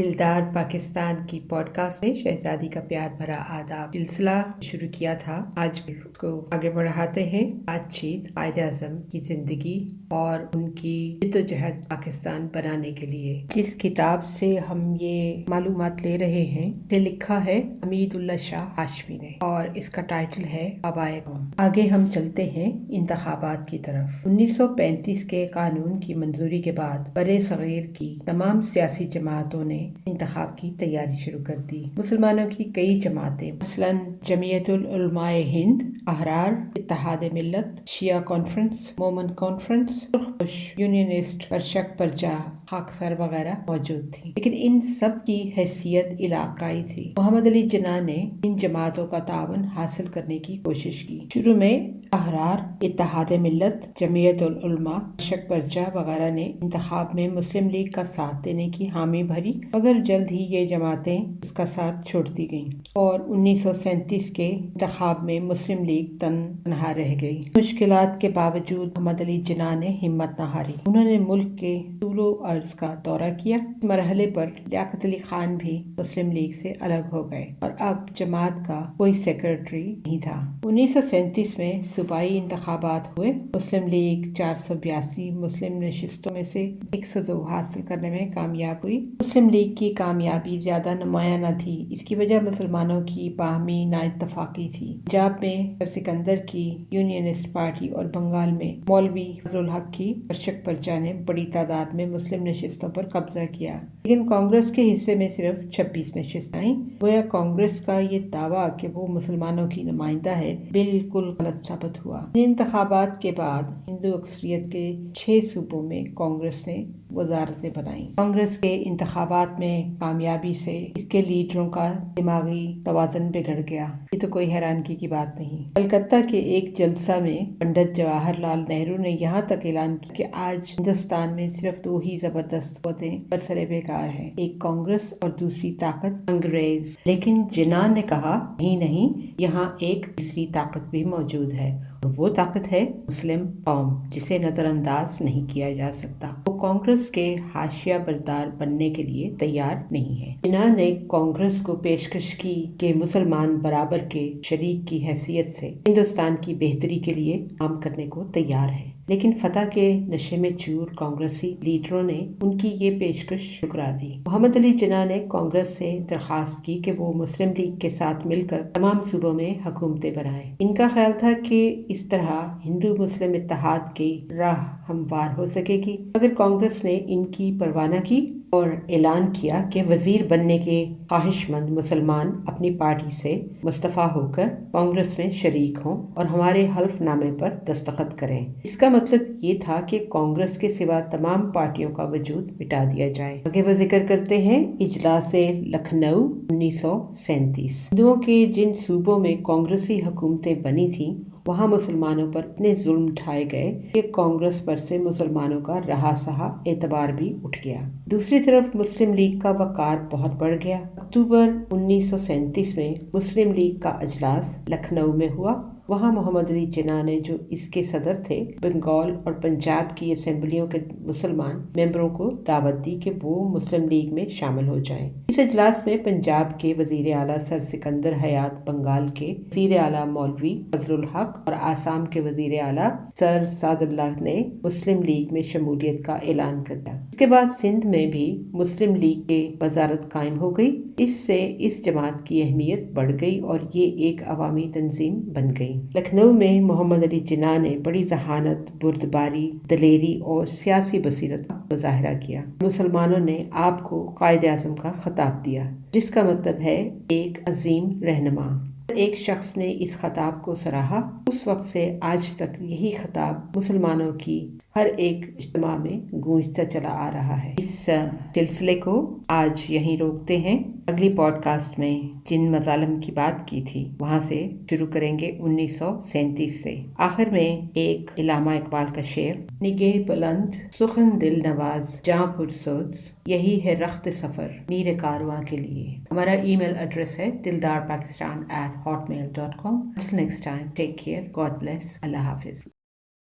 دلدار پاکستان کی pod cost میں شہزادی کا پیار بھرا آداب سلسلہ شروع کیا تھا۔ آج بھی اس کو آگے بڑھاتے ہیں۔ بات چیت قائد اعظم کی زندگی اور ان کی جدوجہد پاکستان بنانے کے لیے، جس کتاب سے ہم یہ معلومات لے رہے ہیں اسے لکھا ہے حمید اللہ شاہ ہاشمی نے، اور اس کا ٹائٹل ہے آبائے قوم۔ آگے ہم چلتے ہیں انتخابات کی طرف۔ 1935 کے قانون کی منظوری کے بعد برِ صغیر کی تمام سیاسی جماعتوں نے انتخاب کی تیاری شروع کر دی۔ مسلمانوں کی کئی جماعتیں مثلاً جمعیت العلماء ہند، احرار، اتحاد ملت، شیعہ کانفرنس، مومن کانفرنس، سرخ پوش، یونینسٹ، پرچک پرچہ، خاکسار وغیرہ موجود تھیں، لیکن ان سب کی حیثیت علاقائی تھی۔ محمد علی جناح نے ان جماعتوں کا تعاون حاصل کرنے کی کوشش کی۔ شروع میں احرار، اتحاد ملت، جمعیت العلماء، پرچک پرچہ وغیرہ نے انتخاب میں مسلم لیگ کا ساتھ دینے کی حامی بھری، مگر جلد ہی یہ جماعتیں اس کا ساتھ چھوڑتی گئیں اور 1937 کے انتخاب میں مسلم لیگ تنہا رہ گئی۔ مشکلات کے باوجود محمد علی جناح نے ہمت نہ ہاری۔ انہوں نے ملک کے طول و عرض کا دورہ کیا۔ اس مرحلے پر لیاقت علی خان بھی مسلم لیگ سے الگ ہو گئے اور اب جماعت کا کوئی سیکرٹری نہیں تھا۔ 1937 میں صوبائی انتخابات ہوئے۔ مسلم لیگ 482 مسلم نشستوں میں سے 102 حاصل کرنے میں کامیاب ہوئی۔ مسلم لیگ کی کامیابی زیادہ نمایاں نہ تھی۔ اس کی وجہ مسلمانوں کی باہمی نا اتفاقی تھی۔ پنجاب میں سر سکندر کی یونینسٹ پارٹی اور بنگال میں مولوی فضل الحق کی پرچک پرچہ نے بڑی تعداد میں مسلم نشستوں پر قبضہ کیا، لیکن کانگریس کے حصے میں صرف 26 نشستیں آئیں۔ گویا کانگریس کا یہ دعویٰ کہ وہ مسلمانوں کی نمائندہ ہے بالکل غلط ثابت ہوا۔ ان انتخابات کے بعد ہندو اکثریت کے 6 صوبوں میں کانگریس نے وزارتیں بنائیں۔ کانگریس کے انتخابات میں کامیابی سے اس کے لیڈروں کا دماغی توازن بگڑ گیا۔ یہ تو کوئی حیرانگی کی بات نہیں۔ کلکتہ کے ایک جلسہ میں پنڈت جواہر لال نہرو نے یہاں تک اعلان کیا کہ آج ہندوستان میں صرف 2 ہی زبردست قوتیں برسر بیکار ہیں، ایک کانگریس اور دوسری طاقت انگریز۔ لیکن جناح نے کہا نہیں، یہاں ایک تیسری طاقت بھی موجود ہے، اور وہ طاقت ہے مسلم قوم، جسے نظر انداز نہیں کیا جا سکتا۔ وہ کانگریس کے حاشیہ بردار بننے کے لیے تیار نہیں ہے۔ جناح نے کانگریس کو پیشکش کی کہ مسلمان برابر کے شریک کی حیثیت سے ہندوستان کی بہتری کے لیے کام کرنے کو تیار ہے، لیکن فتح کے نشے میں چور کانگریسی لیڈروں نے ان کی یہ پیشکش ٹھکرا دی۔ محمد علی جناح نے کانگریس سے درخواست کی کہ وہ مسلم لیگ کے ساتھ مل کر تمام صوبوں میں حکومتیں بنائیں۔ ان کا خیال تھا کہ اس طرح ہندو مسلم اتحاد کی راہ ہموار ہو سکے گی، مگر کانگریس نے ان کی پرواہ نہ کی اور اعلان کیا کہ وزیر بننے کے خواہش مند مسلمان اپنی پارٹی سے مستعفی ہو کر کانگریس میں شریک ہوں اور ہمارے حلف نامے پر دستخط کریں۔ اس کا مطلب یہ تھا کہ کانگریس کے سوا تمام پارٹیوں کا وجود مٹا دیا جائے۔ آگے وہ ذکر کرتے ہیں اجلاس لکھنؤ 1937۔ ہندوؤں کے جن صوبوں میں کانگریسی حکومتیں بنی تھیں وہاں مسلمانوں پر اتنے ظلم ڈھائے گئے کہ کانگریس پر سے مسلمانوں کا رہا سہا اعتبار بھی اٹھ گیا۔ دوسری طرف مسلم لیگ کا وقار بہت بڑھ گیا۔ اکتوبر 1937 میں مسلم لیگ کا اجلاس لکھنؤ میں ہوا۔ وہاں محمد علی جناح نے، جو اس کے صدر تھے، بنگال اور پنجاب کی اسمبلیوں کے مسلمان ممبروں کو دعوت دی کہ وہ مسلم لیگ میں شامل ہو جائیں۔ اس اجلاس میں پنجاب کے وزیر اعلیٰ سر سکندر حیات، بنگال کے وزیر اعلیٰ مولوی فضل الحق اور آسام کے وزیر اعلیٰ سر سعد اللہ نے مسلم لیگ میں شمولیت کا اعلان کر دیا۔ اس کے بعد سندھ میں بھی مسلم لیگ کی وزارت قائم ہو گئی۔ اس سے اس جماعت کی اہمیت بڑھ گئی اور یہ ایک عوامی تنظیم بن گئی۔ لکھنؤ میں محمد علی جناح نے بڑی ذہانت، بردباری، دلیری اور سیاسی بصیرت کا مظاہرہ کیا۔ مسلمانوں نے آپ کو قائد اعظم کا خطاب دیا، جس کا مطلب ہے ایک عظیم رہنما۔ ایک شخص نے اس خطاب کو سراہا۔ اس وقت سے آج تک یہی خطاب مسلمانوں کی ہر ایک اجتماع میں گونجتا چلا آ رہا ہے۔ اس سلسلے کو آج یہیں روکتے ہیں۔ اگلی پوڈ کاسٹ میں جن مظالم کی بات کی تھی وہاں سے شروع کریں گے 1937 سے۔ آخر میں ایک علامہ اقبال کا شعر: نگہ بلند سخن دل نواز جاں پرسوز، یہی ہے رخت سفر میر کارواں کے لیے۔ ہمارا ای میل ایڈریس ہے dildarpakistan@hotmail.com۔ Until next time, take care, God bless, اللہ حافظ۔